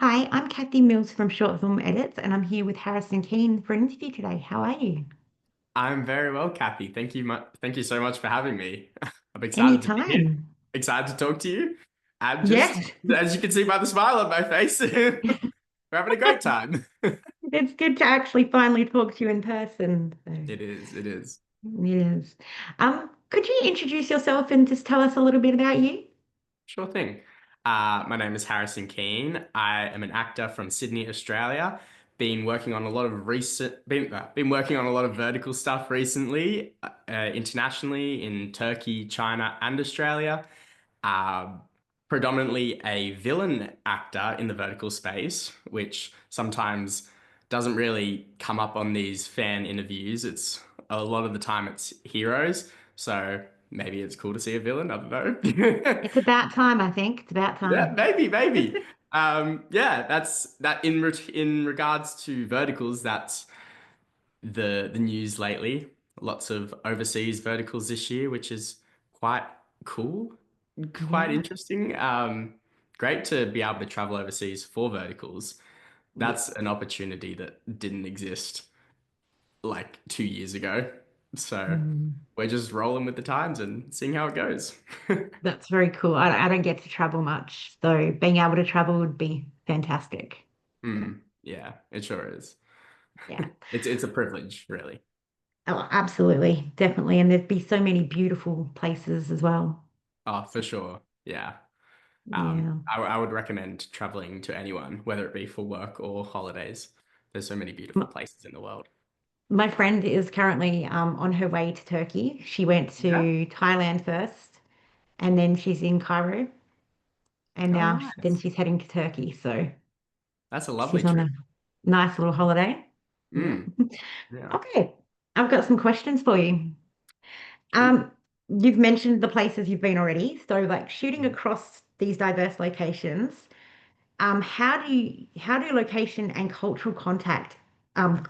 Hi, I'm Kathy Mills from Short Film Edits, and I'm here with Harrison Keane for an interview today. How are you? I'm very well, Kathy. Thank you so much for having me. I'm excited to be here, Anytime. excited to talk to you, and just Yes, as you can see by the smile on my face, we're having a great time. it's good to actually finally talk to you in person. So It is, it is. it is. Could you introduce yourself and just tell us a little bit about you? Sure thing. My name is Harrison Keane. I am an actor from Sydney, Australia. Been working on a lot of vertical stuff recently, internationally in Turkey, China, and Australia. uh, Predominantly a villain actor in the vertical space, which sometimes doesn't really come up on these fan interviews. It's a lot of the time it's heroes. So maybe it's cool to see a villain. I don't know. It's about time, I think. It's about Yeah, time. maybe. Yeah, that's that in regards to verticals, that's the news lately. Lots of overseas verticals this year, which is quite cool, quite Yeah. interesting. Great to be able to travel overseas for verticals. Yeah. That's an opportunity that didn't exist like 2 years ago. So Mm, we're just rolling with the times and seeing how it goes. that's very cool. I don't get to travel much, so being able to travel would be fantastic. Yeah. Yeah, it sure is. Yeah. It's a privilege, really. Oh, absolutely. Definitely. And there'd be so many beautiful places as well. Oh, for sure. Yeah. Yeah. I would recommend traveling to anyone, whether it be for work or holidays. There's so many beautiful M- places in the world. My friend is currently on her way to Turkey. She went Yeah. to Thailand first, and then she's in Cairo, and Oh, now then nice. she's heading to Turkey. So That's a lovely she's on a trip. nice little holiday. Yeah. Mm, yeah. Okay. I've got some questions for you. Sweet. Um, you've mentioned the places you've been already. So like shooting across these diverse locations, how do location and cultural um,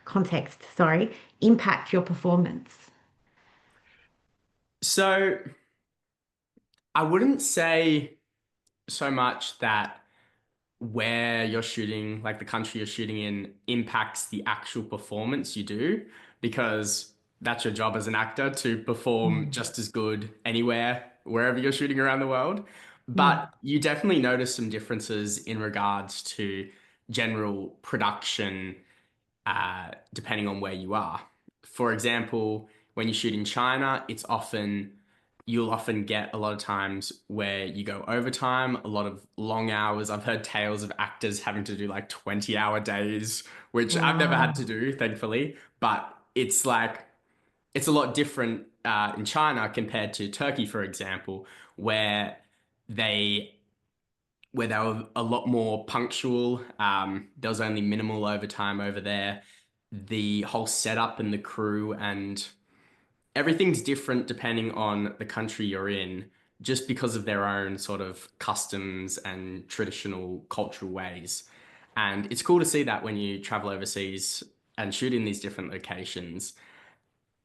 context, sorry, impact your performance? So I wouldn't say so much that where you're shooting, like the country you're shooting in, impacts the actual performance you do, because that's your job as an actor to perform Mm, just as good anywhere, wherever you're shooting around the world. mm, But you definitely notice some differences in regards to general production, depending on where you are. For example, when you shoot in China, you'll often get a lot of times where you go overtime, a lot of long hours. I've heard tales of actors having to do like 20-hour days, which I've never had wow. to do, thankfully. But it's a lot different in China compared to Turkey, for example, where they they were a lot more punctual. There was only minimal overtime over there. The whole setup and the crew and everything's different depending on the country you're in, just because of their own sort of customs and traditional cultural ways. And it's cool to see that when you travel overseas and shoot in these different locations,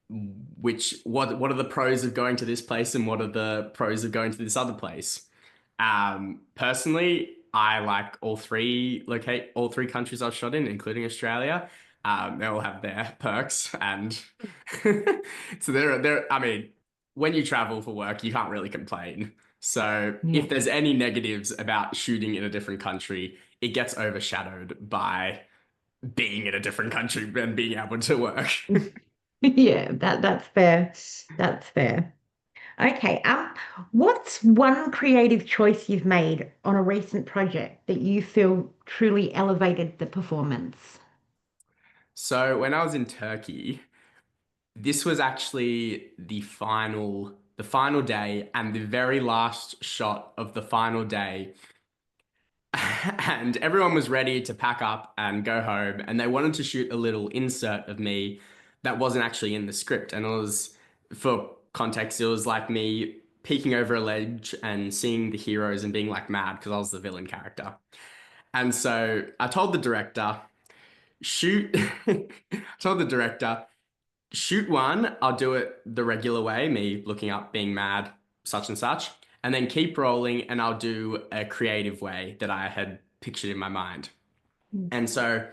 what are the pros of going to this place and what are the pros of going to this other place? Personally, I like all three countries I've shot in, including Australia. They all have their perks, and so I mean, when you travel for work, you can't really complain. So Yeah. if there's any negatives about shooting in a different country, it gets overshadowed by being in a different country and being able to work. Yeah, that's fair. That's fair. Okay. What's one creative choice you've made on a recent project that you feel truly elevated the performance? So when I was in Turkey, this was actually the final day and the very last shot of the final day. And everyone was ready to pack up and go home, and they wanted to shoot a little insert of me that wasn't actually in the script. And it was, for context, it was like me peeking over a ledge and seeing the heroes and being like mad because I was the villain character. And so I told the director, shoot, I told the director, shoot one, I'll do it the regular way, me looking up, being mad, such and such, and then keep rolling, and I'll do a creative way that I had pictured in my mind. Mm. And so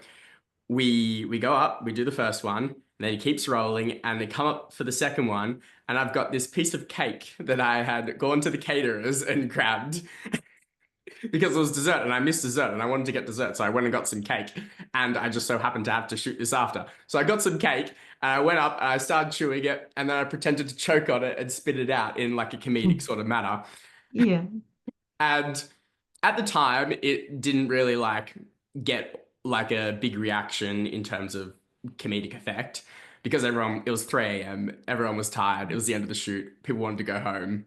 we go up, we do the first one, and then he keeps rolling, and they come up for the second one, and I've got this piece of cake that I had gone to the caterers and grabbed because it was dessert, and I missed dessert, and I wanted to get dessert, so I went and got some cake, and I just so happened to have to shoot this after. So I got some cake, and I went up, and I started chewing it, and then I pretended to choke on it and spit it out in like a comedic sort of manner. Yeah. And at the time, it didn't really like get like a big reaction in terms of comedic effect because everyone, it was 3 a.m., everyone was tired, it was the end of the shoot, people wanted to go home.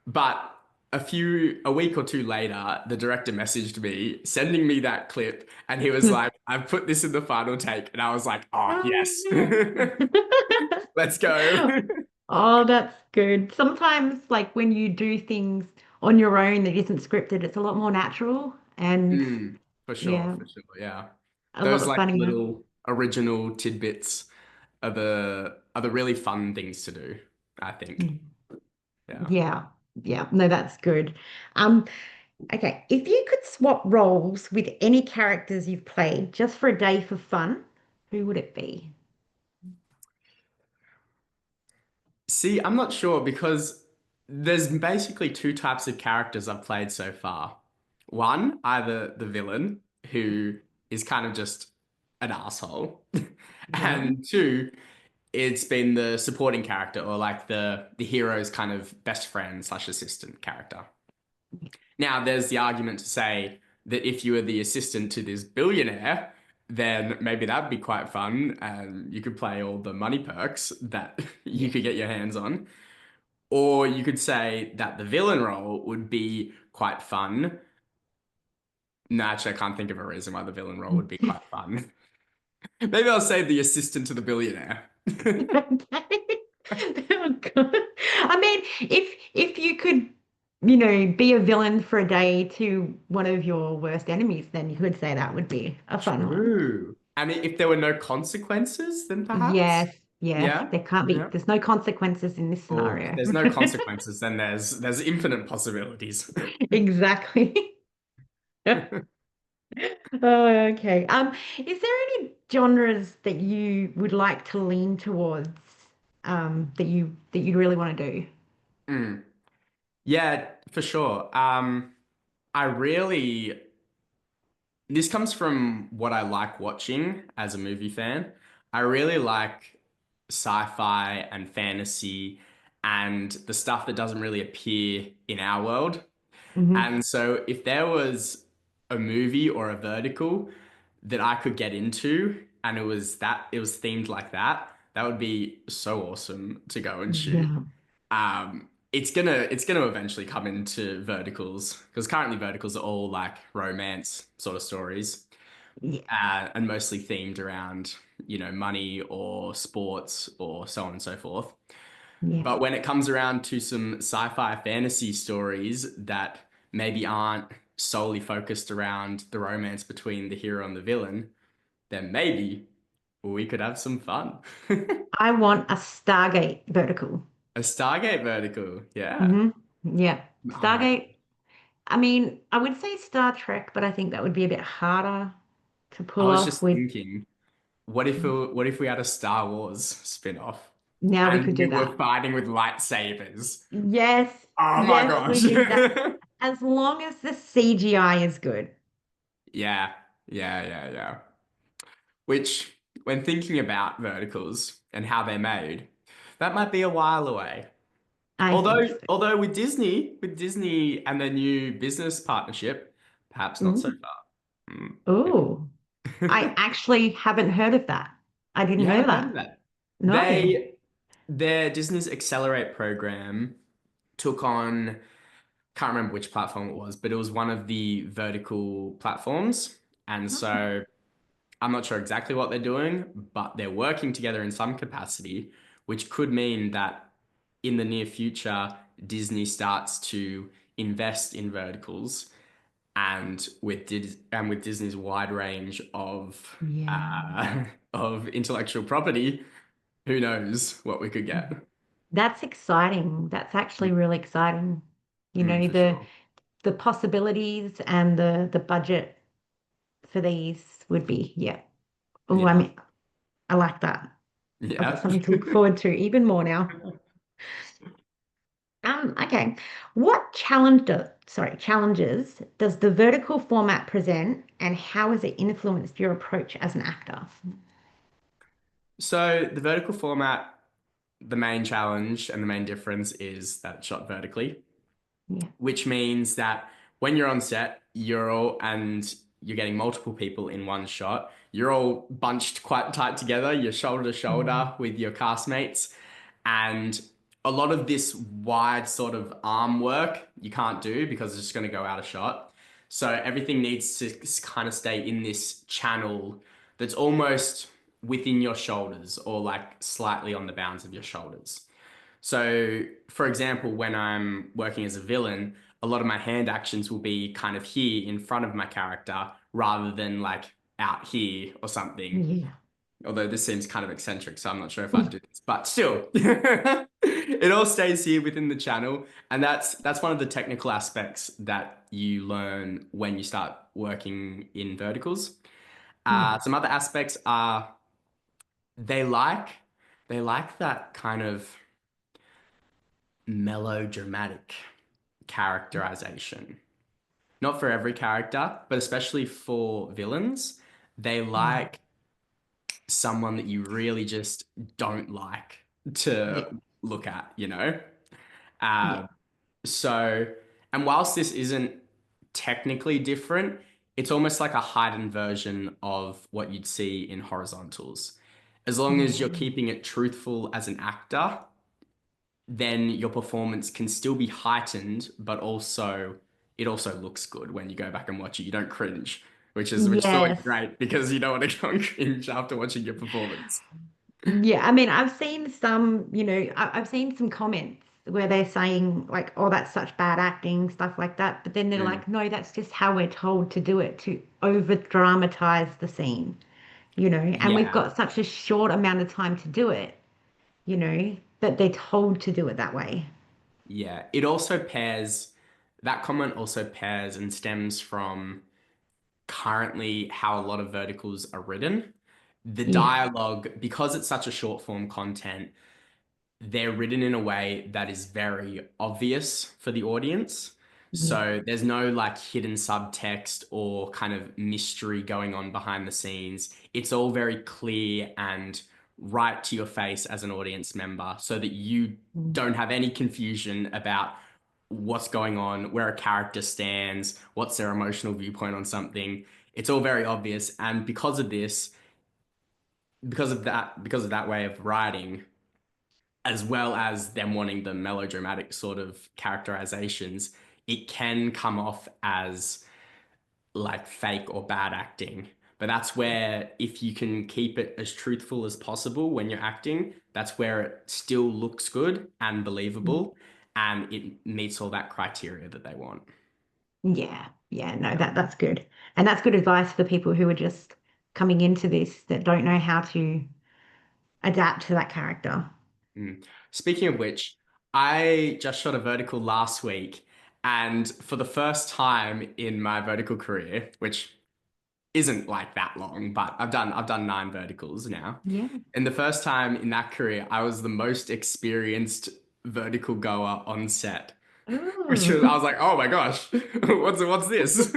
But a week or two later, the director messaged me, sending me that clip, and he was like, I've put this in the final take. And I was like, oh, yes, let's go. Oh, that's good. Sometimes, like when you do things on your own that isn't scripted, it's a lot more natural and Mm, yeah, for sure, yeah. a Those lot like funnier. little original tidbits are the really fun things to do, I think. Mm. Yeah. Yeah, yeah. No, that's good. Um, okay, if you could swap roles with any characters you've played just for a day for fun, who would it be? See, I'm not sure because there's basically two types of characters I've played so far. One, either the villain, who is kind of just an asshole, Yeah. and two, it's been the supporting character or like the hero's kind of best friend slash assistant character. Now, there's the argument to say that if you were the assistant to this billionaire, then maybe that'd be quite fun and you could play all the money perks that you Yeah. could get your hands on. Or you could say that the villain role would be quite fun. No, actually, I can't think of a reason why the villain role would be quite fun. Maybe I'll say the assistant to the billionaire. Okay. Oh, God. I mean, if you could, you know, be a villain for a day to one of your worst enemies, then you could say that would be a fun one. True. And if there were no consequences, then perhaps? Yes, yes. Yeah. There can't be, Yeah. there's no consequences in this Or if scenario. there's no consequences, then there's infinite possibilities. Exactly. Oh, okay. Is there any genres that you would like to lean towards, that you really want to do? Mm. Yeah, for sure. I really this comes from what I like watching as a movie fan. I really like sci-fi and fantasy and the stuff that doesn't really appear in our world. Hmm. And so if there was a movie or a vertical that I could get into and it was themed like that, that would be so awesome to go and shoot. Yeah. It's gonna eventually come into verticals because currently verticals are all like romance sort of stories, Yeah. and mostly themed around, money or sports or so on and so forth. Yeah. But when it comes around to some sci-fi fantasy stories that maybe aren't solely focused around the romance between the hero and the villain, then maybe we could have some fun. I want a Stargate vertical. A Stargate vertical, yeah. Hmm. Yeah. Oh my Stargate. I mean, I would say Star Trek, but I think that would be a bit harder to I pull was off just with. thinking, what if we had a Star Wars spin-off Now we could and we do were that. fighting with lightsabers? Yes. Oh my Yes, we gosh. do that. As long as the CGI is good. Yeah, yeah. Which, when thinking about verticals and how they're made, that might be a while away. I think Although, so. although with Disney and their new business partnership, perhaps not so Ooh. far. Ooh. I Hmm. actually haven't heard of that. I didn't You know haven't heard of that. that? No. They Their Disney's Accelerate program took on, can't remember which platform it was, but it was one of the vertical platforms. And so I'm not sure exactly what they're doing, but they're working together in some capacity, which could mean that in the near future, Disney starts to invest in verticals. And with Disney's wide range Yeah. of intellectual property, who knows what we could get. That's exciting. That's actually really exciting. You know, For sure. the possibilities and the budget. for these would be, yeah. Oh, I Yeah. mean, I like that. I've got Yeah. something to look forward to even more now. Okay. Challenges does the vertical format present and how has it influenced your approach as an actor? So the vertical format, the main challenge and the main difference is that it's shot vertically, Yeah. which means that when you're on set, you're getting multiple people in one shot. You're all bunched quite tight together, you're shoulder to Mm. shoulder with your castmates. And a lot of this wide sort of arm work you can't do because it's just going to go out of shot. So everything needs to kind of stay in this channel that's almost within your shoulders or like slightly on the bounds of your shoulders. So, for example, when I'm working as a villain, a lot of my hand actions will be kind of here in front of my character rather than like out here or something. Yeah. Although this seems kind of eccentric, so I'm not sure if I'd do this, but still, it all stays here within the channel, and that's one of the technical aspects that you learn when you start working in verticals. Yeah. Some other aspects are they like they like that kind of melodramatic characterization. Not for every character, but especially for villains, they Mm. like someone that you really just don't like Yeah. to look at, you know? Yeah. Uh, so, and whilst this isn't technically different, it's almost like a heightened version of what you'd see in horizontals. As long as you're Yeah. keeping it truthful as an actor, then your performance can still be heightened, but also it also looks good when you go back and watch it. You don't cringe, which is always Yes. great because you don't want to go and cringe after watching your performance. Yeah. I mean, I've seen some, I've seen some comments where they're saying like, oh, that's such bad acting, stuff like that. But then they're Mm. like, no, that's just how we're told to do it, to over dramatize the scene, and we've Yeah, got such a short amount of time to do it, that they're told to do it that way. yeah. It also pairs, that comment also pairs and stems from currently how a lot of verticals are written. The Yeah. dialogue, because it's such a short form content, they're written in a way that is very obvious for the audience. Yeah. So there's no like hidden subtext or kind of mystery going on behind the scenes. It's all very clear and right to your face as an audience member so that you Mm. don't have any confusion about what's going on, where a character stands, what's their emotional viewpoint on something. It's all very obvious. And because of that way of writing, as well as them wanting the melodramatic sort of characterizations, it can come off as like fake or bad acting. But that's where, if you can keep it as truthful as possible when you're acting, that's where it still looks good and believable and it meets all that criteria that they want. Yeah, yeah, no, Yeah. that's good. And that's good advice for people who are just coming into this that don't know how to adapt to that character. Mm. Speaking of which, I just shot a vertical last week, and for the first time in my vertical career, which isn't like that long, but I've done 9 verticals now. Yeah. And the first time in that career, I was the most experienced vertical goer on set, which was I Oh. was like, oh my gosh, what's this?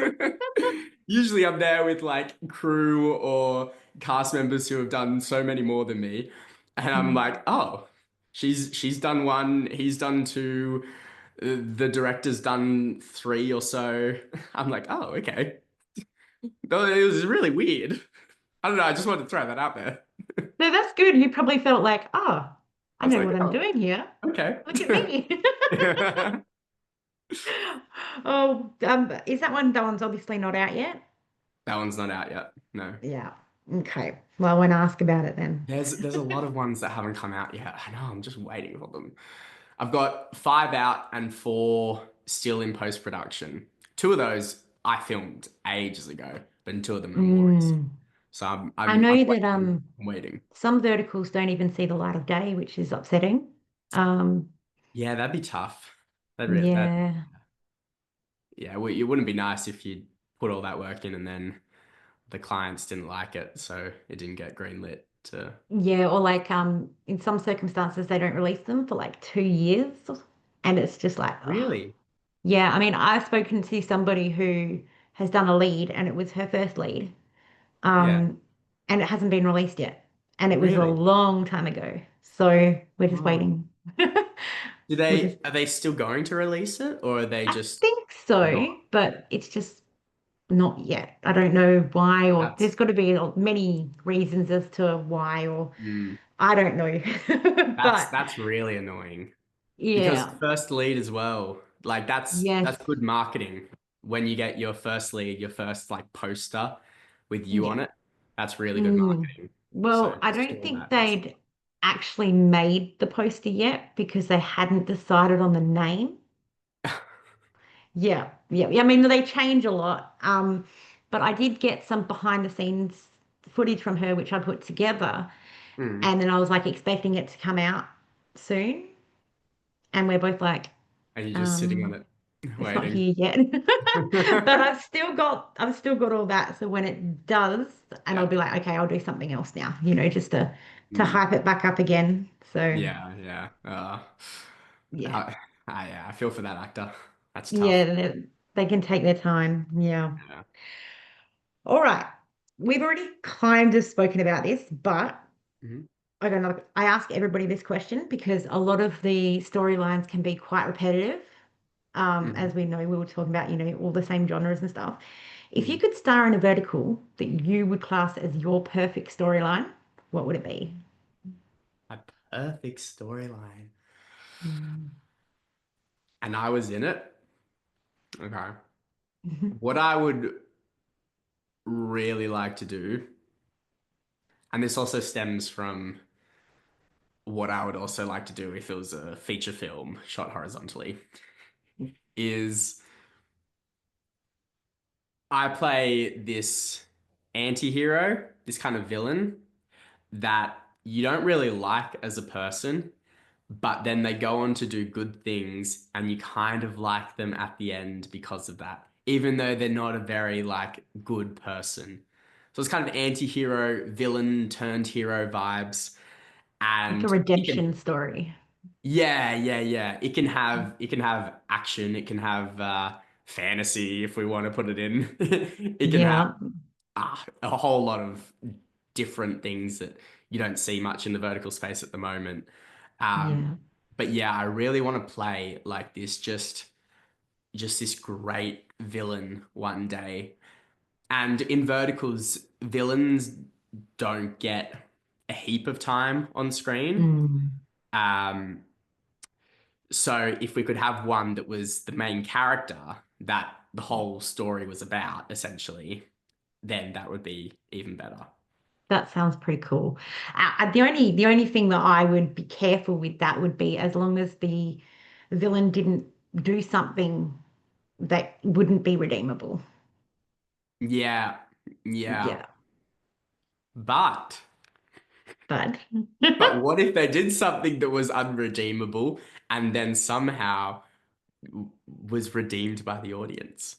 Usually I'm there with like crew or cast members who have done so many more than me, and I'm Mm. like, oh, she's done one, he's done two, the director's done three or so. I'm like, oh, okay. No, it was really weird. I don't know. I just wanted to throw that out there. No, that's good. You probably felt like, oh, I I was know like, what I'm oh, doing here. okay. Look at me. That Oh, is that one's obviously not out yet? one's not out yet. No. Yeah. Okay. Well, I won't ask about it then. There's a lot of ones that haven't come out yet. I know. I'm just waiting for them. I've got 5 out and 4 still in post production. 2 of those I filmed ages ago, but 2 of them are more recent. Mm. So I I'm know that waiting. I'm waiting. some verticals don't even see the light of day, which is upsetting. Um, Yeah, that'd be tough. That yeah. yeah, well, it wouldn't be nice if you put all that work in and then the clients didn't like it, so it didn't get greenlit to. Yeah, or like in some circumstances they don't release them for like 2 years, and it's just like, oh. Really? Yeah, I mean, I've spoken to somebody who has done a lead and it was her first lead, Yeah. um, and it hasn't been released yet, and it was a Really? long time ago. So we're just Oh. waiting. Do We're just, they are they still going to release it or are they I just think so, not? but it's just not yet. I don't know why, or That's there's got to be many reasons as to why, or mm, I don't know. But that's really annoying because yeah, first lead as well. Like yes, that's good marketing when you get your first lead, your first like poster with you on yeah. it. That's really good Mm. marketing. So Well, I to don't stall think that, that's they'd actually made the poster yet because they hadn't decided on the name. Yeah, yeah. I mean, they change a lot. But I did get some behind the scenes footage from her, which I put together, mm. and then I was like expecting it to come out soon, and we're both like, And you're just sitting on um, it it's not waiting. here yet. But I've still got all that. So when it does, and I'll Yeah. be like, okay, I'll do something else now, just to Mm. hype it back up again. So Yeah, yeah. yeah. I, yeah, I feel for that actor. That's Yeah, tough. they can take their time. Yeah. Yeah. All right. We've already kind of spoken about this, but Mhm. I ask everybody this question because a lot of the storylines can be quite repetitive. Mhm. As we know, we were talking about, all the same genres and stuff. If you Mm. could star in a vertical that you would class as your perfect storyline, what would it be? A perfect storyline. Mm. And I was in it. Okay. Mhm. What I would really like to do, and this also stems from what I would also like to do if it was a feature film shot horizontally, is I play this anti-hero, this kind of villain that you don't really like as a person, but then they go on to do good things and you kind of like them at the end because of that, even though they're not a very like good person. So it's kind of anti-hero, villain turned hero vibes. Like a And it can, redemption story. yeah, yeah, yeah. It can have action, it can have fantasy if we want to put it in. It can have Yeah. a whole lot of different things that you don't see much in the vertical space at the moment. Um, Yeah. but yeah, I really want to play like this, just this great villain one day. And in verticals, villains don't get a heap of time on screen. Mm. Um, so if we could have one that was the main character that the whole story was about, essentially, then that would be even better. That sounds pretty cool. The only thing that I would be careful with that would be as long as the villain didn't do something that wouldn't be redeemable. Yeah, yeah. Yeah, But but but what if they did something that was unredeemable and then somehow was redeemed by the audience?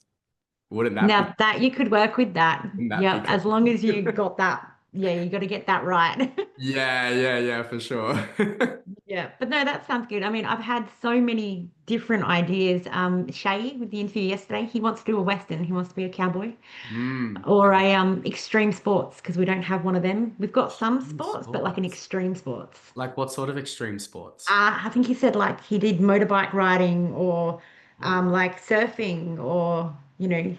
Wouldn't that be now that you could work with that. wouldn't that be Yeah, as cool? long as you got that. Yeah, you got to get that right. Yeah, yeah, yeah, for sure. Yeah, but no, that sounds good. I mean, I've had so many different ideas. Shay with the interview yesterday, he wants to do a Western. He wants to be a cowboy. Mm, Or a extreme sports because we don't have one of them. We've got some extreme sports, but like an sports. extreme sports. Like what sort of extreme sports? I think he said like he did motorbike riding or Oh. like surfing or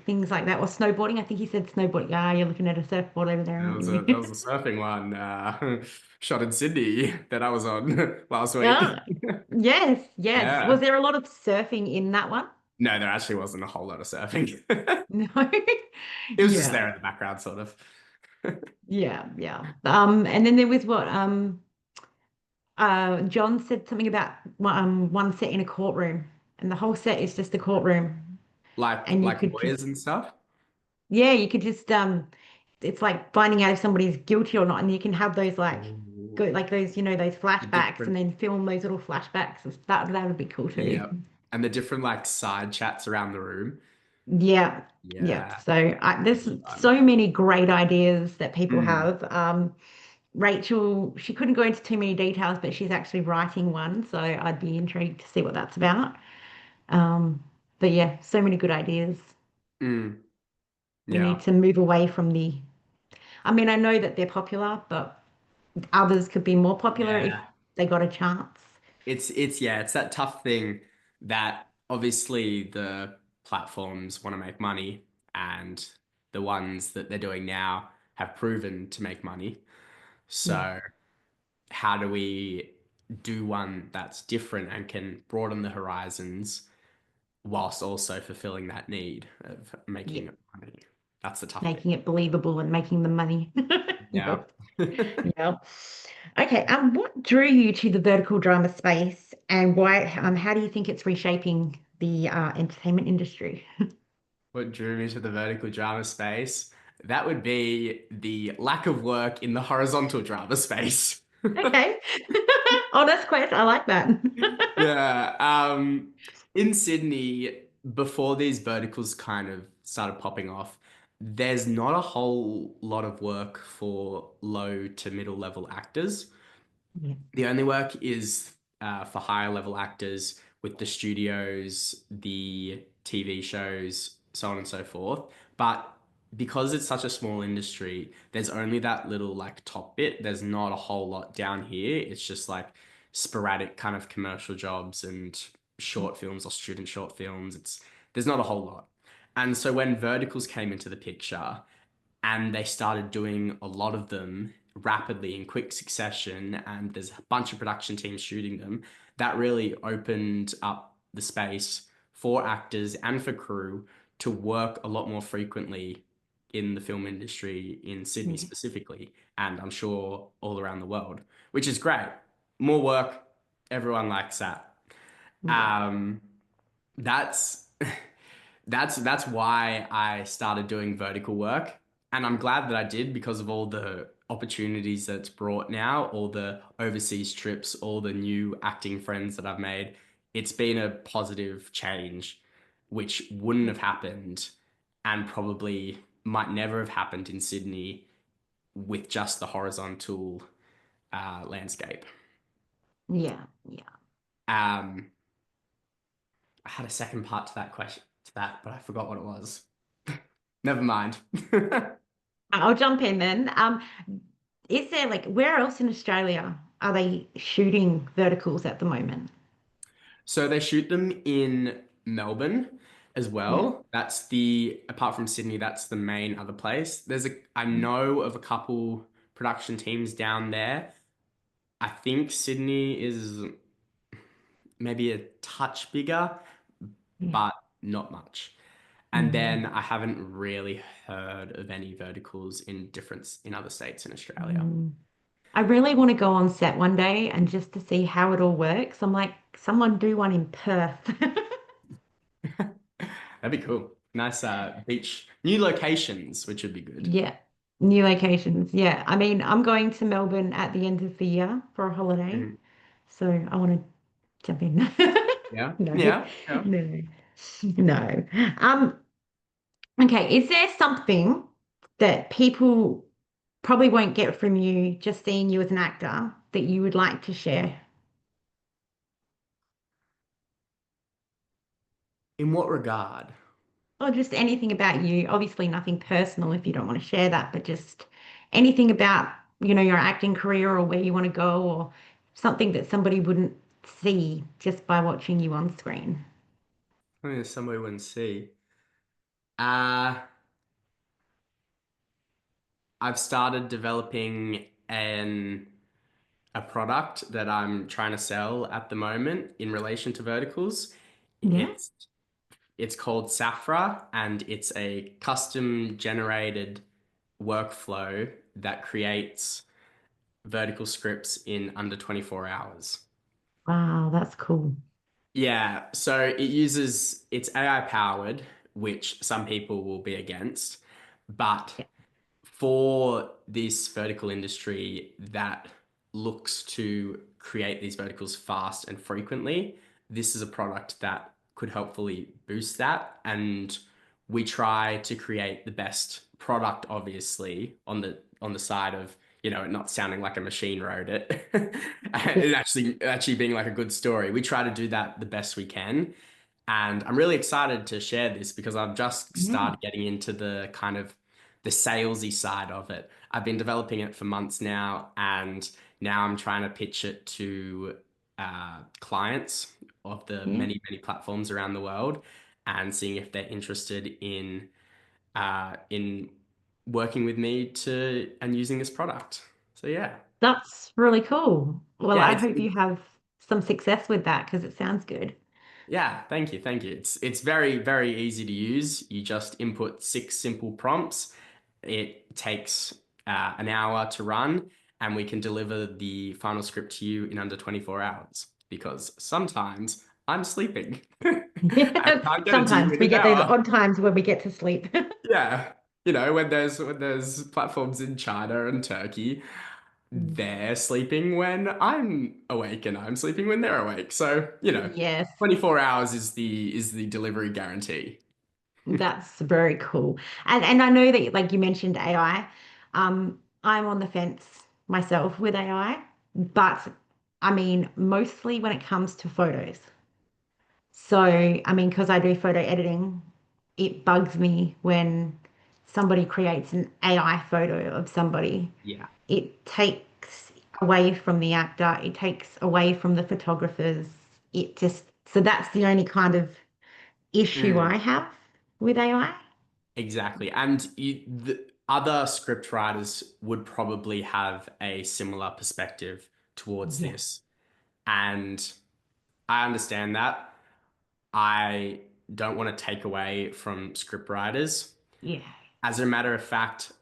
things like that or snowboarding. I think he said snowboarding. Ah, you're looking at a surfboard over there, aren't you? That was a surfing one shot in Sydney that I was on last week. Yeah. Yes, yes. Was Yeah. there a lot of surfing in that one? No, there actually wasn't a whole lot of surfing. No. It was just Yeah. there in the background, sort of. Yeah, yeah. And then there was what John said something about one set in a courtroom, and the whole set is just a courtroom, and you Like could lawyers just, and stuff. yeah, you could just, it's like finding out if somebody's guilty or not, and you can have those like, go Ooh. like those, those The flashbacks, and different, then film those little flashbacks. That would be cool too. yeah, and the different like side chats around the room. Yeah, yeah. Yeah. So there's Really fun. so many great ideas that people Mm. have. Rachel, she couldn't go into too many details, but she's actually writing one, so I'd be intrigued to see what that's about. Um, but yeah, so many good ideas. Mm. We need Yeah. to move away from I mean, I know that they're popular, but others could be more popular if Yeah. they got a chance. It's yeah, it's that tough thing that obviously the platforms want to make money and the ones that they're doing now have proven to make money. Yeah, So how do we do one that's different and can broaden the horizons whilst also fulfilling that need of yeah, making money? That's the tough bit. making it believable and making the money. Yeah. Yep, yep. Okay, what drew you to the vertical drama space and why, how do you think it's reshaping the entertainment industry? What drew me to the vertical drama space? That would be the lack of work in the horizontal drama space. Okay. Oh, that's quite, I like that. Yeah. In Sydney, before these verticals kind of started popping off, there's not a whole lot of work for low to middle level actors. Yeah, The only work is for higher level actors with the studios, the TV shows, so on and so forth. But because it's such a small industry, there's only that little like top bit. There's not a whole lot down here. It's just like sporadic kind of commercial jobs and short films or student short films. There's not a whole lot. And so when verticals came into the picture, and they started doing a lot of them rapidly in quick succession, and there's a bunch of production teams shooting them. That really opened up the space for actors and for crew to work a lot more frequently in the film industry in Sydney yeah, specifically, and I'm sure all around the world, which is great. More work, everyone likes that. yeah, Um, that's that's why I started doing vertical work. And I'm glad that I did because of all the opportunities that it's brought now, all the overseas trips, all the new acting friends that I've made. It's been a positive change, which wouldn't have happened and probably might never have happened in Sydney with just the horizontal landscape. yeah, yeah. Um, I had a second part to that question, to that, but I forgot what it was. Never mind. I'll jump in then. Is there like where else in Australia are they shooting verticals at the moment? So they shoot them in Melbourne as Yeah. well. That's the, apart from Sydney, that's the main other place. I know of a couple production teams down there. I think Sydney is maybe a touch bigger, Yeah. but not much. And Mm. then I haven't really heard of any verticals in other states in Australia. Mm. I really want to go on set one day and just to see how it all works. I'm like, someone do one in Perth. That'd be cool. Nice beach, new locations, which would be good. Yeah. New locations. Yeah. I mean, I'm going to Melbourne at the end of the year for a holiday. Mhm. So I want to jump in. Yeah, No, yeah, yeah. no, no. Um, okay. Is there something that people probably won't get from you just seeing you as an actor that you would like to share? In what regard? Or just anything about you? Obviously, nothing personal if you don't want to share that, but just anything about, your acting career or where you want to go or something that somebody wouldn't see just by watching you on screen. I mean, somebody wouldn't see. Uh, I've started developing a product that I'm trying to sell at the moment in relation to verticals. Yeah. It's called Safra, and it's a custom generated workflow that creates vertical scripts in under 24 hours. Wow, that's cool. Yeah, so it's AI powered, which some people will be against, but Yeah. for this vertical industry that looks to create these verticals fast and frequently, this is a product that could helpfully boost that. And we try to create the best product, obviously, on the side of, it not sounding like a machine wrote it and actually being like a good story. We try to do that the best we can. And I'm really excited to share this because I've just Yeah. started getting into the kind of the salesy side of it. I've been developing it for months now, and now I'm trying to pitch it to clients of the Yeah. many, many platforms around the world and seeing if they're interested in working with me to and using this product. So yeah. That's really cool. Well, Yeah, I it's hope you have some success with that because it sounds good. Yeah, thank you, thank you. It's very, very easy to use. You just input 6 simple prompts. It takes an hour to run, and we can deliver the final script to you in under 24 hours because sometimes I'm sleeping and can't get it to you Sometimes in we an get those hour. odd times when we get to sleep. Yeah. When there's platforms in China and Turkey, they're sleeping when I'm awake and I'm sleeping when they're awake. So, Yes, 24 hours is the delivery guarantee. that's very cool. And I know that like you mentioned AI. I'm on the fence myself with AI, but I mean mostly when it comes to photos. So, I mean, because I do photo editing, it bugs me when somebody creates an AI photo of somebody. Yeah. It takes away from the actor, it takes away from the photographers. It just, so that's the only kind of issue Mm, I have with AI. exactly. And the other script writers would probably have a similar perspective towards Yeah. this. And I understand that. I don't want to take away from script writers. Yeah. As a matter of fact,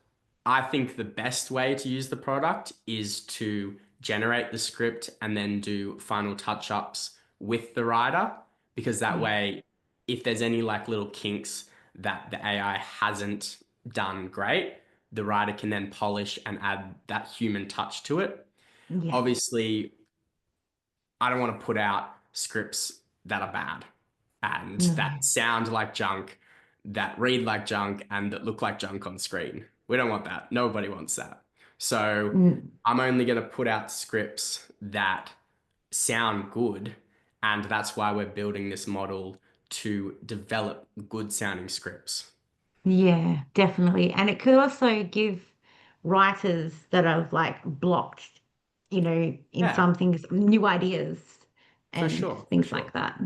I think the best way to use the product is to generate the script and then do final touch-ups with the writer, because that Yeah. way, if there's any like little kinks that the AI hasn't done great, the writer can then polish and add that human touch to it. Yeah. Obviously, I don't want to put out scripts that are bad and No. that sound like junk, that read like junk, and that look like junk on screen. We don't want that. Nobody wants that. So Mm. I'm only going to put out scripts that sound good. And that's why we're building this model to develop good sounding scripts. Yeah, definitely. And it could also give writers that are like blocked, in Yeah, some things, new ideas for and sure, for things like sure. that.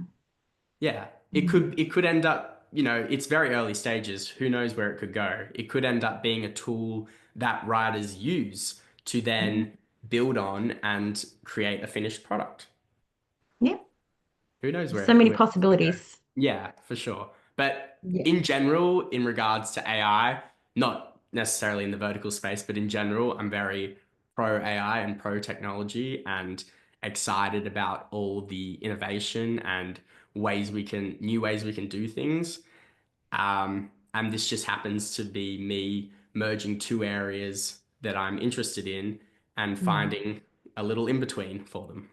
Yeah, it Mm. could it could end up, it's very early stages. Who knows where it could go? It could end up being a tool that writers use to Yeah. then build on and create a finished product. Yeah. Who knows So where many where it's gonna go? possibilities. Yeah, for sure. But Yeah. in general, in regards to AI, not necessarily in the vertical space, but in general, I'm very pro AI and pro technology and excited about all the innovation and new ways we can do things. And this just happens to be me merging two areas that I'm interested in and Mm. finding a little in between for them.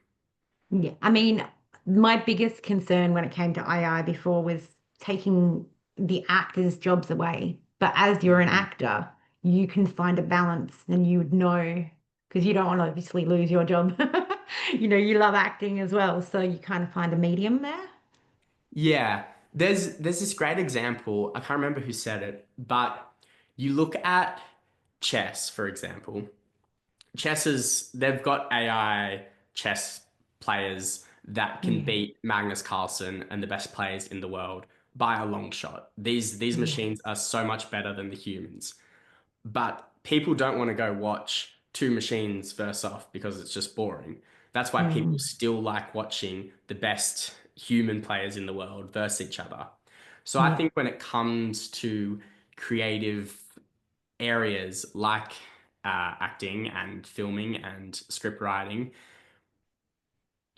Yeah. I mean, my biggest concern when it came to AI before was taking the actors' jobs away. But as you're an Mhm. actor, you can find a balance and you would know because you don't want to obviously lose your job. You love acting as well. So you kind of find a medium there. Yeah, there's this great example. I can't remember who said it, but you look at chess, for example. They've got AI chess players that can Yeah. beat Magnus Carlsen and the best players in the world by a long shot. These Yeah. machines are so much better than the humans. But people don't want to go watch two machines verse off because it's just boring. That's why people Mm. still like watching the best human players in the world versus each other. So I Yeah. think when it comes to creative areas like acting and filming and script writing,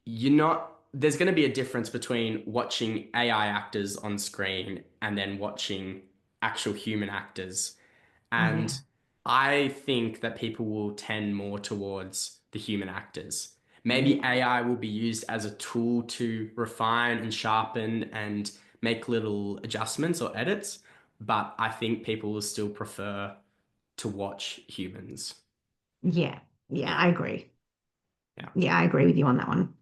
there's going to be a difference between watching AI actors on screen and then watching actual human actors. And Yeah. I think that people will tend more towards the human actors. Maybe Yeah. AI will be used as a tool to refine and sharpen and make little adjustments or edits, but I think people will still prefer to watch humans. Yeah. Yeah, Yeah. I agree. Yeah. Yeah, I agree with you on that one.